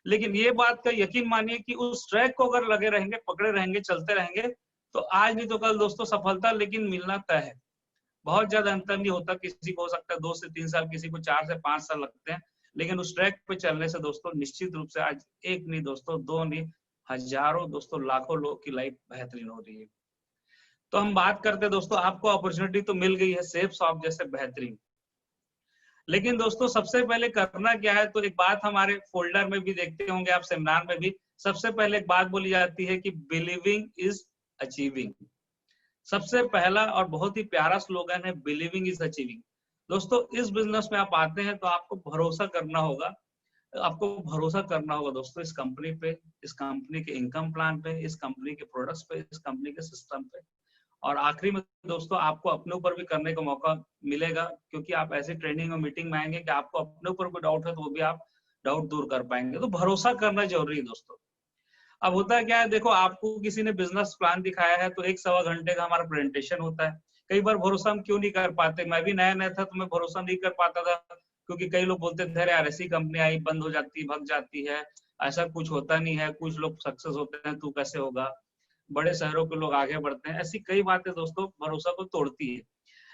लेकिन ये बात का यकीन मानिए कि उस ट्रैक को अगर लगे रहेंगे, पकड़े रहेंगे, चलते रहेंगे, तो आज नहीं तो कल दोस्तों सफलता लेकिन मिलना तय है। बहुत ज्यादा अंतर नहीं होता, किसी को हो सकता है 2 से 3 साल, किसी को 4 से 5 साल लगते हैं, लेकिन उस ट्रैक पे चलने से दोस्तों निश्चित रूप से आज एक नहीं दोस्तों, 2 नहीं, हजारों दोस्तों, लाखों लोग की लाइफ बेहतरीन हो रही है। तो हम बात करते हैं दोस्तों, आपको अपॉर्चुनिटी तो मिल गई है सेफ शॉप जैसे बेहतरीन, लेकिन दोस्तों सबसे पहले करना क्या है, तो एक बात हमारे फोल्डर में भी देखते होंगे आप, सेमिनार में भी सबसे पहले एक बात बोली जाती है कि बिलीविंग इज अचीविंग। सबसे पहला और बहुत ही प्यारा स्लोगन है, बिलीविंग इज अचीविंग। दोस्तों इस बिजनेस में आप आते हैं तो आपको भरोसा करना होगा, आपको भरोसा करना होगा दोस्तों इस कंपनी पे, इस कंपनी के इनकम प्लान पे, इस कंपनी के प्रोडक्ट्स पे, इस कंपनी के सिस्टम पे। और आखिरी में दोस्तों आपको अपने ऊपर भी करने का मौका मिलेगा, क्योंकि आप ऐसे ट्रेनिंग और मीटिंग में आएंगे कि आपको अपने ऊपर कोई डाउट है तो वो भी आप डाउट दूर कर पाएंगे। तो भरोसा करना जरूरी है दोस्तों। अब होता है क्या है, देखो आपको किसी ने बिजनेस प्लान दिखाया है तो 1-1.25 घंटे का हमारा प्रेजेंटेशन होता है। कई बार भरोसा हम क्यों नहीं कर पाते, मैं भी नया नया था तो मैं भरोसा नहीं कर पाता था, क्योंकि कई लोग बोलते थे यार ऐसी कंपनी आई, बंद हो जाती है, भग जाती है, ऐसा कुछ होता नहीं है, कुछ लोग सक्सेस होते हैं, तू कैसे होगा, बड़े शहरों के लोग आगे बढ़ते हैं। ऐसी कई बातें दोस्तों भरोसा को तोड़ती है,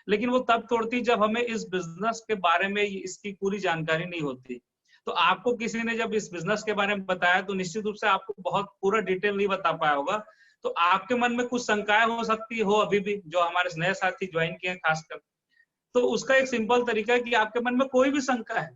लेकिन वो तब तोड़ती जब हमें इस बिजनेस के बारे में इसकी पूरी जानकारी नहीं होती। तो आपको किसी ने जब इस बिजनेस के बारे में बताया तो निश्चित रूप से आपको बहुत पूरा डिटेल नहीं बता पाया होगा, तो आपके मन में कुछ शंकाएं हो सकती हो अभी भी, जो हमारे नए साथी ज्वाइन किए हैं खासकर। तो उसका एक सिंपल तरीका है कि आपके मन में कोई भी शंका है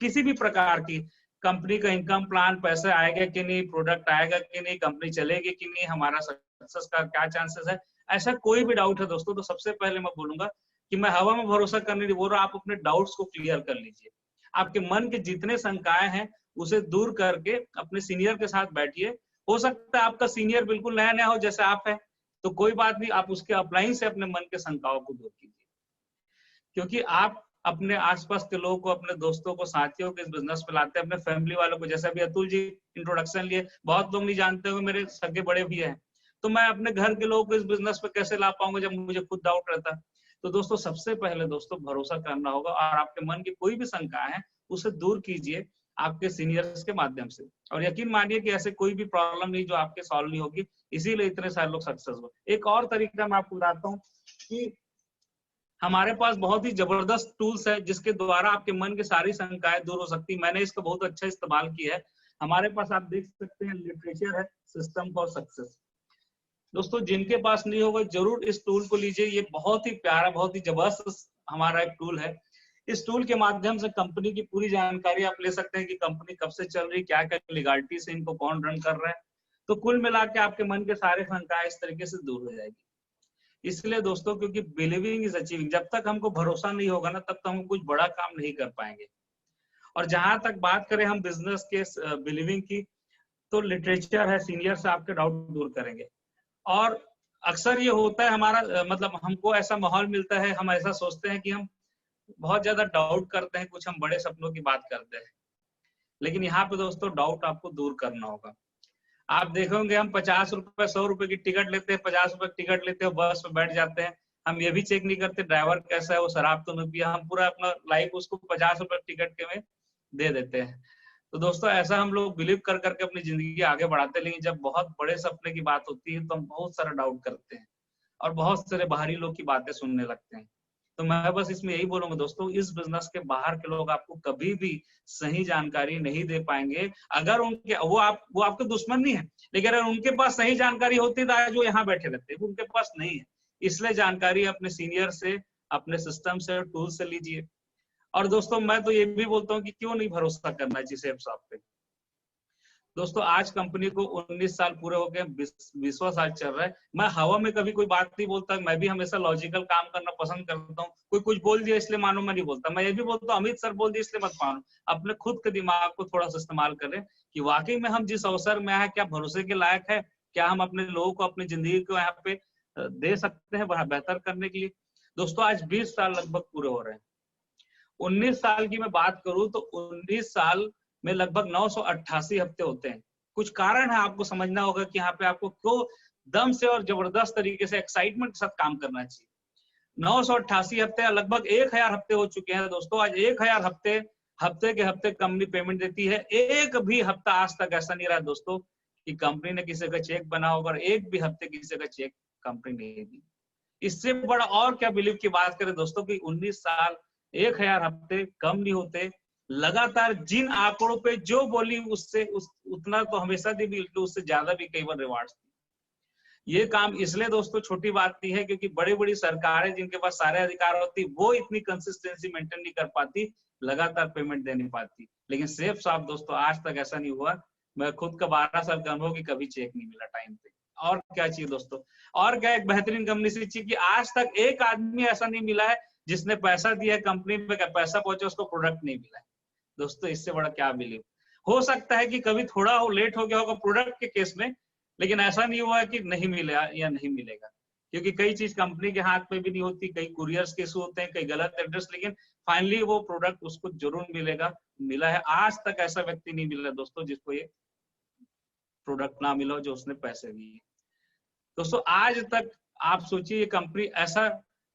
किसी भी प्रकार की, कंपनी का इनकम प्लान, पैसे आएगा कि नहीं, प्रोडक्ट आएगा कि नहीं, कंपनी चलेगी कि नहीं, हमारा सक्सेस का क्या चांसेस है, ऐसा कोई भी डाउट है दोस्तों, तो सबसे पहले मैं बोलूंगा कि मैं हवा में भरोसा करने नहीं बोल रहा, आप अपने डाउट्स को क्लियर कर लीजिए। आपके मन के जितने शंकाएं हैं उसे दूर करके अपने सीनियर के साथ बैठिए। हो सकता है आपका सीनियर बिल्कुल नया नया हो जैसे आप है, तो कोई बात नहीं, आप उसके अपलाइन से अपने मन के शंकाओं को दूर कीजिए, क्योंकि आप अपने आसपास के लोगों को, अपने दोस्तों को, साथियों को इस बिजनेस पे लाते हैं, अपने फैमिली वालों को, जैसे अभी अतुल जी इंट्रोडक्शन लिए, बहुत लोग नहीं जानते हुए मेरे सगे बड़े भी हैं, तो मैं अपने घर के लोगों को इस बिजनेस पे कैसे ला पाऊंगा जब मुझे खुद डाउट रहता है। तो दोस्तों सबसे पहले दोस्तों भरोसा करना होगा, और आपके मन की कोई भी शंका है उसे दूर कीजिए आपके सीनियर्स के माध्यम से, और यकीन मानिए कि ऐसे कोई भी प्रॉब्लम नहीं जो आपके सॉल्व नहीं होगी, इसीलिए इतने सारे लोग सक्सेस हुए। एक और तरीका मैं आपको बताता हूँ कि हमारे पास बहुत ही जबरदस्त टूल्स है जिसके द्वारा आपके मन की सारी शंकाएं दूर हो सकती है। मैंने इसका बहुत अच्छा इस्तेमाल किया है। हमारे पास आप देख सकते हैं लिटरेचर है, सिस्टम फॉर सक्सेस। दोस्तों जिनके पास नहीं होगा जरूर इस टूल को लीजिए, ये बहुत ही प्यारा, बहुत ही जबरदस्त हमारा एक टूल है। इस टूल के माध्यम से कंपनी की पूरी जानकारी आप ले सकते हैं कि कंपनी कब से चल रही, क्या क्या लीगलिटी से इनको कौन रन कर रहा है। तो कुल मिला के आपके मन के सारे शंकाएं इस तरीके से दूर हो जाएगी। इसलिए दोस्तों, क्योंकि बिलीविंग इज अचीविंग, जब तक हमको भरोसा नहीं होगा ना तब तक हम कुछ बड़ा काम नहीं कर पाएंगे। और जहां तक बात करें हम बिजनेस के बिलीविंग की, तो लिटरेचर है, सीनियर से आपके डाउट दूर करेंगे। और अक्सर ये होता है हमारा मतलब हमको ऐसा माहौल मिलता है, हम ऐसा सोचते हैं कि हम बहुत ज्यादा डाउट करते हैं, कुछ हम बड़े सपनों की बात करते हैं, लेकिन यहाँ पे दोस्तों डाउट आपको दूर करना होगा। आप देखोगे हम 50 रुपए 100 रुपए की टिकट लेते हैं, 50 रुपए की टिकट लेते हैं, बस में बैठ जाते हैं, हम ये भी चेक नहीं करते ड्राइवर कैसा है, वो शराब तो नहीं पिया, हम पूरा अपना लाइफ उसको 50 रुपए टिकट के में दे देते हैं। तो दोस्तों ऐसा हम लोग बिलीव कर करके अपनी जिंदगी आगे बढ़ाते हैं, लेकिन जब बहुत बड़े सपने की बात होती है तो हम बहुत सारा डाउट करते हैं और बहुत सारे बाहरी लोग की बातें सुनने लगते हैं। तो मैं बस इसमें यही बोलूंगा दोस्तों, इस बिजनेस के बाहर के लोग आपको कभी भी सही जानकारी नहीं दे पाएंगे। अगर उनके वो आपके दुश्मन नहीं है, लेकिन अगर उनके पास सही जानकारी होती तो आज वो यहाँ बैठे रहते, उनके पास नहीं है। इसलिए जानकारी अपने सीनियर से, अपने सिस्टम से, टूल से लीजिए। और दोस्तों मैं तो ये भी बोलता हूँ कि क्यों नहीं भरोसा करना चाहिए सेफ शॉप पे। दोस्तों आज कंपनी को 19 साल पूरे हो गए, 20वां साल चल रहा है। मैं हवा में कभी कोई बात नहीं बोलता, मैं भी हमेशा लॉजिकल काम करना पसंद करता हूँ। कोई कुछ बोल दिया इसलिए मानो मैं नहीं बोलता, मैं ये भी बोलता हूँ अमित सर बोल दिया इसलिए मत मानो। अपने खुद के दिमाग को थोड़ा सा इस्तेमाल करें कि वाकई में हम जिस अवसर में आए क्या भरोसे के लायक है, क्या हम अपने लोगों को, अपनी जिंदगी को यहाँ पे दे सकते हैं बेहतर करने के लिए। दोस्तों आज 20 साल लगभग पूरे हो रहे हैं। 19 साल की मैं बात करूं तो 19 साल में लगभग 988 हफ्ते होते हैं। कुछ कारण है आपको समझना होगा कि यहाँ पे आपको क्यों दम से और जबरदस्त तरीके से एक्साइटमेंट के साथ काम करना चाहिए। 988 हफ्ते, लगभग 1000 हफ्ते हो चुके हैं दोस्तों। आज 1000 हफ्ते हफ्ते के हफ्ते कंपनी पेमेंट देती है। एक भी हफ्ता आज तक ऐसा नहीं रहा दोस्तों कि कंपनी ने किसी का चेक बना होगा, एक भी हफ्ते किसी का चेक कंपनी ने दी। इससे बड़ा और क्या बिलीव की बात करें दोस्तों कि 19 साल 1000 हफ्ते कम नहीं होते। लगातार जिन आंकड़ों पे जो बोली उससे उतना तो हमेशा दी भी, उससे ज्यादा भी कई बार रिवार्ड्स। ये काम इसलिए दोस्तों छोटी बात नहीं है क्योंकि बड़ी बड़ी सरकारें जिनके पास सारे अधिकार होती वो इतनी कंसिस्टेंसी मेंटेन नहीं कर पाती, लगातार पेमेंट दे नहीं पाती। लेकिन सेफ साहब दोस्तों आज तक ऐसा नहीं हुआ। मैं खुद का 12 साल का अनुभव कि कभी चेक नहीं मिला टाइम पे। और क्या चाहिए दोस्तों, और क्या एक बेहतरीन कंपनी से चाहिए कि आज तक एक आदमी ऐसा नहीं मिला है जिसने पैसा दिया है कंपनी में, पैसा पहुंचा उसको प्रोडक्ट नहीं मिला है। दोस्तों इससे बड़ा क्या बिलीव हो सकता है कि कभी थोड़ा लेट हो गया होगा प्रोडक्ट के केस में, लेकिन ऐसा नहीं हुआ कि नहीं मिला या नहीं मिलेगा, क्योंकि कई चीज कंपनी के हाथ में भी नहीं होती, कई कुरियर्स के इशू होते हैं, कई गलत एड्रेस, लेकिन फाइनली वो प्रोडक्ट उसको जरूर मिलेगा। मिला है, आज तक ऐसा व्यक्ति नहीं मिला दोस्तों जिसको ये प्रोडक्ट ना मिला जो उसने पैसे दिए। दोस्तों आज तक आप सोचिए ये कंपनी ऐसा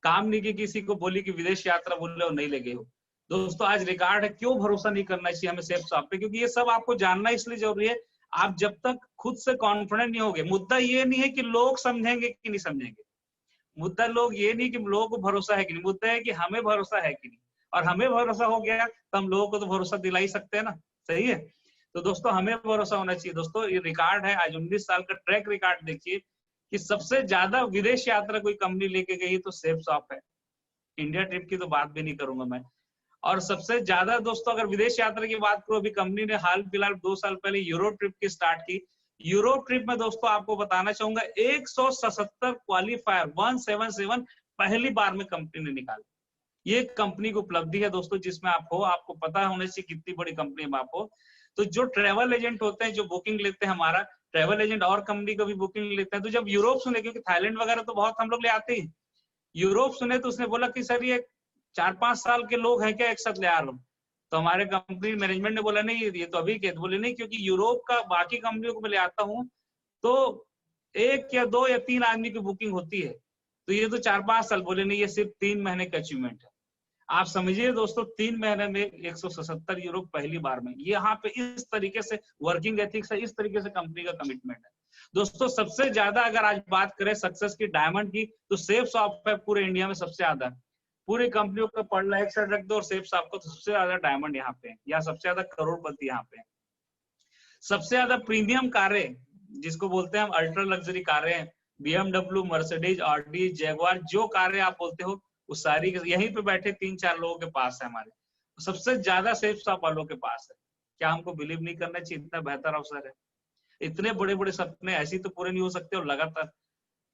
काम नहीं की किसी को बोली कि विदेश यात्रा बोले और नहीं लगे हो। दोस्तों आज रिकॉर्ड है। क्यों भरोसा नहीं करना चाहिए हमें सेफ शॉप पे, क्योंकि ये सब आपको जानना इसलिए जरूरी है। आप जब तक खुद से कॉन्फिडेंट नहीं होगे, मुद्दा ये नहीं है कि लोग समझेंगे कि नहीं समझेंगे, मुद्दा लोग ये नहीं कि लोगों को भरोसा है कि नहीं, मुद्दा है कि हमें भरोसा है कि नहीं। और हमें भरोसा हो गया तो हम लोगों को तो भरोसा दिला ही सकते हैं ना, सही है। तो दोस्तों हमें भरोसा होना चाहिए। दोस्तों ये रिकॉर्ड है, आज 19 साल का ट्रैक रिकॉर्ड देखिए कि सबसे ज्यादा विदेश यात्रा कोई कंपनी लेके गई तो सेफ शॉप है। इंडिया ट्रिप की तो बात भी नहीं करूंगा मैं। और सबसे ज्यादा दोस्तों अगर विदेश यात्रा की बात करो, अभी कंपनी ने हाल फिलहाल 2 साल पहले यूरोप ट्रिप की स्टार्ट की। यूरोप ट्रिप में दोस्तों आपको बताना चाहूंगा 177 क्वालिफायर 177 पहली बार में कंपनी ने निकाली। ये कंपनी की उपलब्धि है दोस्तों, जिसमें आप हो, आपको पता होने से कितनी बड़ी कंपनी में आप हो। तो जो ट्रेवल एजेंट होते हैं जो बुकिंग लेते हैं, हमारा ट्रेवल एजेंट और कंपनी का भी बुकिंग लेते हैं, तो जब यूरोप सुने, क्योंकि थाईलैंड वगैरह तो बहुत हम लोग ले आते हैं, यूरोप सुने तो उसने बोला कि सर ये 4-5 साल के लोग हैं क्या एक साथ ले आ रहा हूँ। तो हमारे कंपनी मैनेजमेंट ने बोला नहीं ये तो अभी के, बोले नहीं क्योंकि यूरोप का बाकी कंपनियों को मैं ले आता हूँ तो 1 या 2 या 3 आदमी की बुकिंग होती है, तो ये तो 4-5 साल। बोले नहीं ये सिर्फ 3 महीने का अचीवमेंट है। आप समझिए दोस्तों 3 महीने में 177 यूरो पहली बार में। यहाँ पे इस तरीके से वर्किंग एथिक्स है, इस तरीके से कंपनी का कमिटमेंट है। दोस्तों सबसे ज्यादा अगर आज बात करें सक्सेस की, डायमंड की, तो सेफ शॉप है पूरे इंडिया में सबसे ज्यादा। पूरी कंपनियों का पढ़ना एक साइड रख दो और सेफ शॉप को तो सबसे ज्यादा डायमंड यहाँ पे है, या सबसे ज्यादा करोड़पति यहाँ पे है। सबसे ज्यादा प्रीमियम कारें जिसको बोलते हैं हम अल्ट्रा लग्जरी कारें, BMW, मर्सिडीज, ऑडी, जैगुआर, जो कारें आप बोलते हो वो सारी यहीं पे बैठे 3-4 लोगों के पास है हमारे। सबसे ज्यादा सेफ शॉप वालों के पास है। क्या हमको बिलीव नहीं करना चाहिए? इतना बेहतर अवसर है, इतने बड़े बड़े सपने ऐसे तो पूरे नहीं हो सकते। और लगातार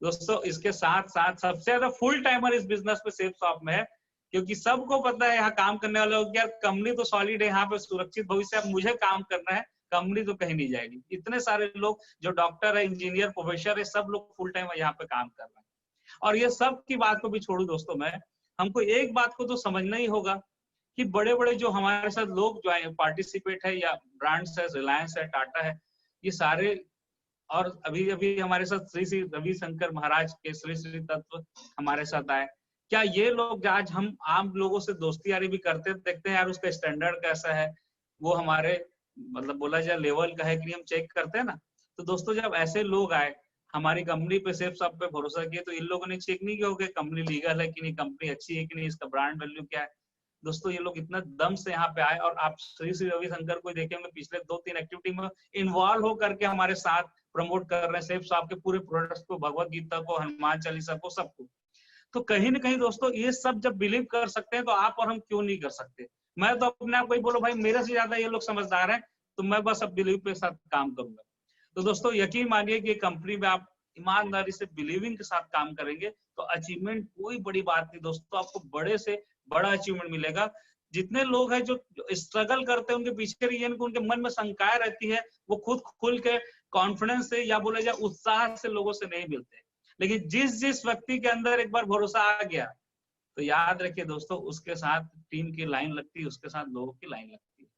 दोस्तों इसके साथ साथ सबसे ज्यादा फुल टाइमर इस बिजनेस में सेफ शॉप में है, क्योंकि सबको पता है यहाँ काम करने वाले लोग यार कंपनी तो सॉलिड है, यहाँ पे सुरक्षित भविष्य, अब मुझे काम करना है, कंपनी तो कहीं नहीं जाएगी। इतने सारे लोग जो डॉक्टर है, इंजीनियर, प्रोफेसर है, सब लोग फुल टाइम यहाँ पे काम कर रहे हैं। और ये सब की बात को भी छोड़ू दोस्तों, मैं हमको एक बात को तो समझना ही होगा कि बड़े बड़े जो हमारे साथ लोग जो पार्टिसिपेट है, या ब्रांड्स है, रिलायंस है, टाटा है, ये सारे, और अभी अभी हमारे साथ श्री श्री रविशंकर महाराज के श्री श्री तत्व हमारे साथ आए। क्या ये लोग आज हम आम लोगों से दोस्ती यारी भी करते देखते हैं यार उसका स्टैंडर्ड कैसा है, वो हमारे मतलब बोला जाए लेवल का है कि नहीं, हम चेक करते हैं ना। तो दोस्तों जब ऐसे लोग आए हमारी कंपनी पे, सेफ शॉप पे भरोसा किया, तो इन लोगों ने चेक नहीं किया होगा कंपनी लीगल है कि नहीं, कंपनी अच्छी है कि नहीं, इसका ब्रांड वैल्यू क्या है। दोस्तों ये लोग इतना दम से यहाँ पे आए, और आप श्री श्री रविशंकर को देखेंगे पिछले 2-3 एक्टिविटी में इन्वॉल्व होकर के हमारे साथ प्रमोट कर रहे हैं सेफ शॉप के पूरे प्रोडक्ट्स को, भगवत गीता को, हनुमान चालीसा को, सबको। तो कहीं ना कहीं दोस्तों ये सब जब बिलीव कर सकते हैं तो आप और हम क्यों नहीं कर सकते। मैं तो अपने आप को ही बोलो भाई मेरे से ज्यादा ये लोग समझदार हैं, तो मैं बस अब बिलीव के साथ काम करूंगा। तो दोस्तों यकीन मानिए कि कंपनी में आप ईमानदारी से बिलीविंग के साथ काम करेंगे तो अचीवमेंट कोई बड़ी बात नहीं दोस्तों, आपको बड़े से बड़ा अचीवमेंट मिलेगा। जितने लोग हैं जो स्ट्रगल करते हैं उनके पीछे रीजन को, उनके मन में शंकाएं रहती है, वो खुद खुल के कॉन्फिडेंस से या बोले जाए उत्साह से लोगों से नहीं मिलते। लेकिन जिस व्यक्ति के अंदर एक बार भरोसा आ गया तो याद रखिए दोस्तों उसके साथ टीम की लाइन लगती है, उसके साथ लोगों की लाइन लगती है।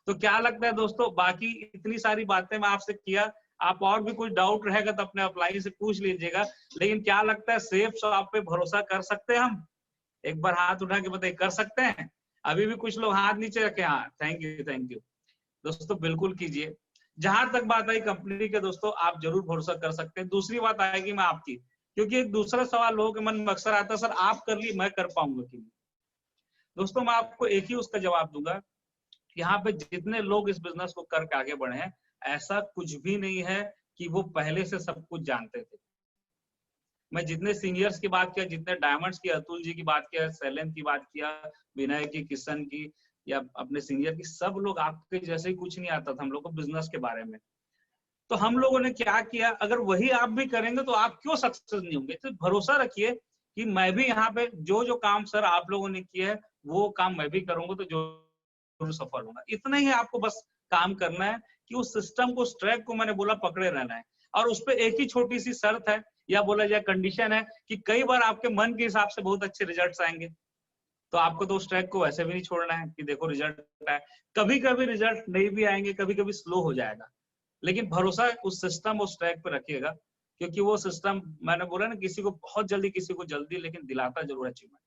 तो क्या लगता है दोस्तों, बाकी इतनी सारी बातें मैं आपसे किया, आप और भी कोई डाउट रहेगा तो अपने अपलाइन से पूछ लीजिएगा। लेकिन क्या लगता है सेफ शॉप पे भरोसा कर सकते हैं हम? एक बार हाथ उठा के बताइए, कर सकते हैं? अभी भी कुछ लोग हाथ नीचे रखे, हाँ थैंक यू दोस्तों, बिल्कुल कीजिए। जहां तक बात आई कंपनी के दोस्तों, आप जरूर भरोसा कर सकते हैं। दूसरी बात आएगी मैं आपकी, क्योंकि एक दूसरा सवाल लोगों के मन में अक्सर आता है, सर आप कर ली मैं कर पाऊंगा कि नहीं। दोस्तों मैं आपको एक ही उसका जवाब दूंगा, यहाँ पे जितने लोग इस बिजनेस को करके आगे बढ़े हैं, ऐसा कुछ भी नहीं है कि वो पहले से सब कुछ जानते थे। मैं जितने सीनियर्स की बात किया, जितने डायमंड्स की, अतुल जी की बात किया, सैलन की बात किया, विनय की, किशन की, या अपने सीनियर की, सब लोग आपके जैसे ही कुछ नहीं आता था हम लोग को बिजनेस के बारे में। तो हम लोगों ने क्या किया, अगर वही आप भी करेंगे तो आप क्यों सक्सेस नहीं होंगे। तो भरोसा रखिए कि मैं भी यहाँ पे जो जो काम सर आप लोगों ने किया है वो काम मैं भी करूंगा तो जरूर सफल होगा। इतना ही आपको बस काम करना है कि उस सिस्टम को, उस ट्रैक को मैंने बोला पकड़े रहना है। और उस पर एक ही छोटी सी शर्त है, या बोला जाए कंडीशन है, कि कई बार आपके मन के हिसाब से बहुत अच्छे रिजल्ट्स आएंगे, तो आपको तो उस ट्रैक को वैसे भी नहीं छोड़ना है कि देखो रिजल्ट है। कभी कभी रिजल्ट नहीं भी आएंगे, कभी कभी स्लो हो जाएगा, लेकिन भरोसा उस सिस्टम, उस ट्रैक पे रखिएगा, क्योंकि वो सिस्टम मैंने बोला ना, किसी को बहुत जल्दी, किसी को जल्दी, लेकिन दिलाता जरूर अचीवमेंट।